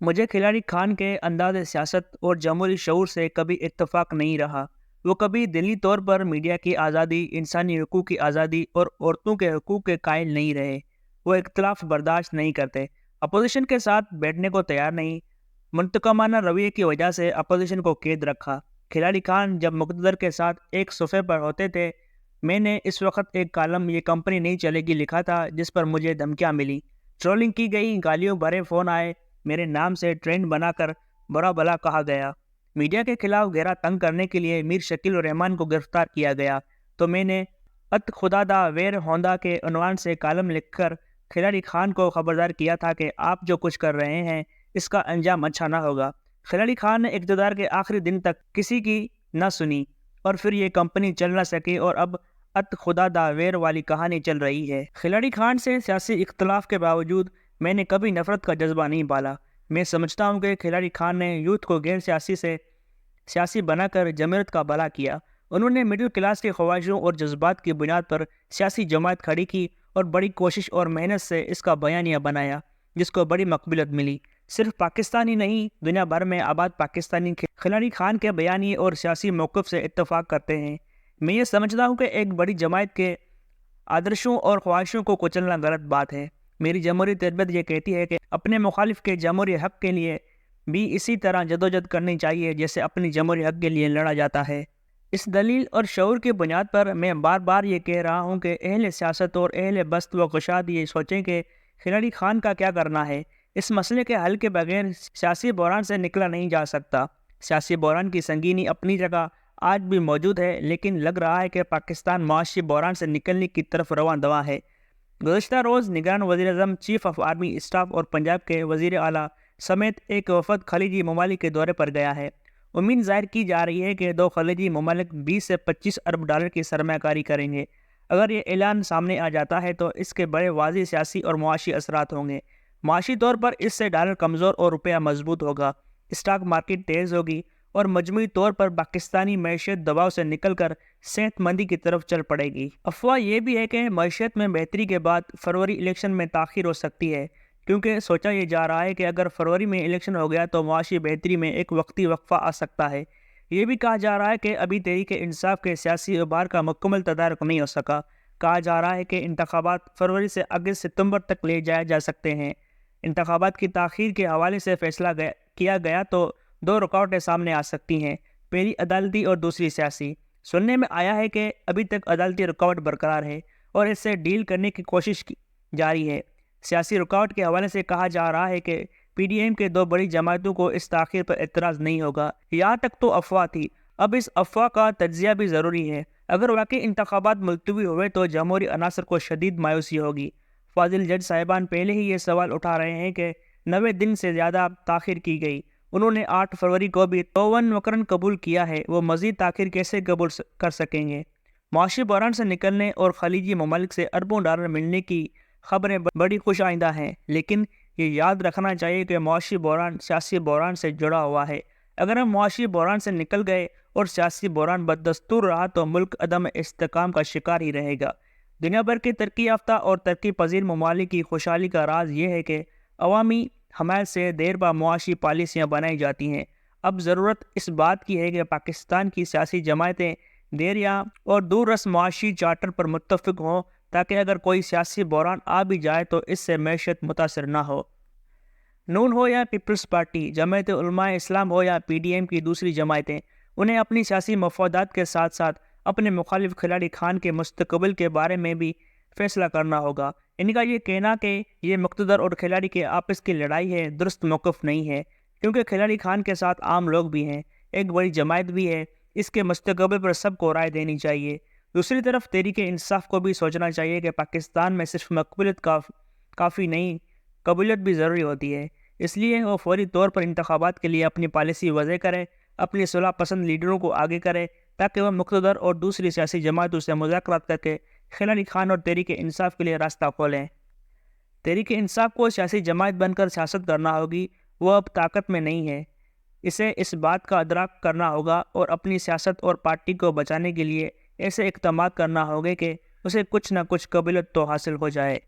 مجھے کھلاڑی خان کے انداز سیاست اور جمہوری شعور سے کبھی اتفاق نہیں رہا۔ وہ کبھی دلی طور پر میڈیا کی آزادی، انسانی حقوق کی آزادی اور عورتوں کے حقوق کے قائل نہیں رہے۔ وہ اختلاف برداشت نہیں کرتے، اپوزیشن کے ساتھ بیٹھنے کو تیار نہیں۔ منتقمانہ رویے کی وجہ سے اپوزیشن کو قید رکھا۔ کھلاڑی خان جب مقتدر کے ساتھ ایک صفحے پر ہوتے تھے، میں نے اس وقت ایک کالم "یہ کمپنی نہیں چلے گی" لکھا تھا، جس پر مجھے دھمکیاں ملی، ٹرولنگ کی گئی، گالیوں بھرے فون آئے، میرے نام سے ٹرینڈ بنا کر برا بھلا کہا گیا۔ میڈیا کے خلاف گھیرا تنگ کرنے کے لیے میر شکیل الرحمان کو گرفتار کیا گیا تو میں نے "ات خدا دا ویر ہوندا" کے عنوان سے کالم لکھ کر کھلاڑی خان کو خبردار کیا تھا کہ آپ جو کچھ کر رہے ہیں اس کا انجام اچھا نہ ہوگا۔ کھلاڑی خان نے اقتدار کے آخری دن تک کسی کی نہ سنی اور پھر یہ کمپنی چل نہ سکی اور اب "ات خدا دا ویر" والی کہانی چل رہی ہے۔ کھلاڑی خان سے سیاسی اختلاف کے باوجود میں نے کبھی نفرت کا جذبہ نہیں پالا۔ میں سمجھتا ہوں کہ کھلاڑی خان نے یوتھ کو غیر سیاسی سے سیاسی بنا کر جمہوریت کا بھلا کیا۔ انہوں نے مڈل کلاس کی خواہشوں اور جذبات کی بنیاد پر سیاسی جماعت کھڑی کی اور بڑی کوشش اور محنت سے اس کا بیانیہ بنایا، جس کو بڑی مقبولیت ملی۔ صرف پاکستان ہی نہیں، دنیا بھر میں آباد پاکستانی کھلاڑی خان کے بیانیے اور سیاسی موقف سے اتفاق کرتے ہیں۔ میں یہ سمجھتا ہوں کہ ایک بڑی جماعت کے آدرشوں اور خواہشوں کو کچلنا غلط بات ہے۔ میری جمہوری تربیت یہ کہتی ہے کہ اپنے مخالف کے جمہوری حق کے لیے بھی اسی طرح جدوجہد کرنی چاہیے جیسے اپنی جمہوری حق کے لیے لڑا جاتا ہے۔ اس دلیل اور شعور کی بنیاد پر میں بار بار یہ کہہ رہا ہوں کہ اہل سیاست اور اہل بست و گشاد یہ سوچیں کہ کھلاڑی خان کا کیا کرنا ہے۔ اس مسئلے کے حل کے بغیر سیاسی بحران سے نکلا نہیں جا سکتا۔ سیاسی بحران کی سنگینی اپنی جگہ آج بھی موجود ہے، لیکن لگ رہا ہے کہ پاکستان معاشی بحران سے نکلنے کی طرف رواں دواں ہے۔ گزشتہ روز نگران وزیر اعظم، چیف آف آرمی اسٹاف اور پنجاب کے وزیر اعلیٰ سمیت ایک وفد خلیجی ممالک کے دورے پر گیا ہے۔ امید ظاہر کی جا رہی ہے کہ دو خلیجی ممالک 20 سے 25 ارب ڈالر کی سرمایہ کاری کریں گے۔ اگر یہ اعلان سامنے آ جاتا ہے تو اس کے بڑے واضح سیاسی اور معاشی اثرات ہوں گے۔ معاشی طور پر اس سے ڈالر کمزور اور روپیہ مضبوط ہوگا، اسٹاک مارکیٹ تیز ہوگی اور مجموعی طور پر پاکستانی معیشت دباؤ سے نکل کر صحت مندی کی طرف چل پڑے گی۔ افواہ یہ بھی ہے کہ معیشت میں بہتری کے بعد فروری الیکشن میں تاخیر ہو سکتی ہے، کیونکہ سوچا یہ جا رہا ہے کہ اگر فروری میں الیکشن ہو گیا تو معاشی بہتری میں ایک وقتی وقفہ آ سکتا ہے۔ یہ بھی کہا جا رہا ہے کہ ابھی تحریک انصاف کے سیاسی ابھار کا مکمل تدارک نہیں ہو سکا۔ کہا جا رہا ہے کہ انتخابات فروری سے اگست ستمبر تک لے جائے جا سکتے ہیں۔ انتخابات کی تاخیر کے حوالے سے فیصلہ کیا گیا تو دو رکاوٹیں سامنے آ سکتی ہیں، پہلی عدالتی اور دوسری سیاسی۔ سننے میں آیا ہے کہ ابھی تک عدالتی رکاوٹ برقرار ہے اور اس سے ڈیل کرنے کی کوشش جاری ہے۔ سیاسی رکاوٹ کے حوالے سے کہا جا رہا ہے کہ پی ڈی ایم کے دو بڑی جماعتوں کو اس تاخیر پر اعتراض نہیں ہوگا۔ یہاں تک تو افواہ تھی، اب اس افواہ کا تجزیہ بھی ضروری ہے۔ اگر واقعی انتخابات ملتوی ہوئے تو جمہوری عناصر کو شدید مایوسی ہوگی۔ فاضل جج صاحبان پہلے ہی یہ سوال اٹھا رہے ہیں کہ 90 دن سے زیادہ تاخیر کی گئی۔ انہوں نے 8 فروری کو بھی 52 مکرن قبول کیا ہے، وہ مزید تاخیر کیسے قبول کر سکیں گے؟ معاشی بحران سے نکلنے اور خلیجی ممالک سے اربوں ڈالر ملنے کی خبریں بڑی خوش آئندہ ہیں، لیکن یہ یاد رکھنا چاہیے کہ معاشی بحران سیاسی بحران سے جڑا ہوا ہے۔ اگر ہم معاشی بحران سے نکل گئے اور سیاسی بحران بدستور رہا تو ملک عدم استحکام کا شکار ہی رہے گا۔ دنیا بھر کے ترقی یافتہ اور ترقی پذیر ممالک کی خوشحالی کا راز یہ ہے کہ عوامی حمایت سے دیر پا معاشی پالیسیاں بنائی جاتی ہیں۔ اب ضرورت اس بات کی ہے کہ پاکستان کی سیاسی جماعتیں دیریا اور دور رس معاشی چارٹر پر متفق ہوں، تاکہ اگر کوئی سیاسی بحران آ بھی جائے تو اس سے معیشت متاثر نہ ہو۔ نون ہو یا پیپلز پارٹی، جماعت علماء اسلام ہو یا پی ڈی ایم کی دوسری جماعتیں، انہیں اپنی سیاسی مفادات کے ساتھ ساتھ اپنے مخالف کھلاڑی خان کے مستقبل کے بارے میں بھی فیصلہ کرنا ہوگا۔ ان کا یہ کہنا کہ یہ مقتدر اور کھلاڑی کے آپس کی لڑائی ہے، درست موقف نہیں ہے، کیونکہ کھلاڑی خان کے ساتھ عام لوگ بھی ہیں، ایک بڑی جماعت بھی ہے، اس کے مستقبل پر سب کو رائے دینی چاہیے۔ دوسری طرف تحریک انصاف کو بھی سوچنا چاہیے کہ پاکستان میں صرف مقبولیت کافی نہیں، قبولیت بھی ضروری ہوتی ہے۔ اس لیے وہ فوری طور پر انتخابات کے لیے اپنی پالیسی وضع کرے، اپنی صلاح پسند لیڈروں کو آگے کرے، تاکہ وہ مقتدر اور دوسری سیاسی جماعتوں سے مذاکرات کر کے کھلاڑی خان اور تحریک انصاف کے لیے راستہ کھولیں۔ تحریک انصاف کو سیاسی جماعت بن کر سیاست کرنا ہوگی، وہ اب طاقت میں نہیں ہے۔ اسے اس بات کا ادراک کرنا ہوگا اور اپنی سیاست اور پارٹی کو بچانے کے لیے ایسے اقدامات کرنا ہوگے کہ اسے کچھ نہ کچھ قبولیت تو حاصل ہو جائے۔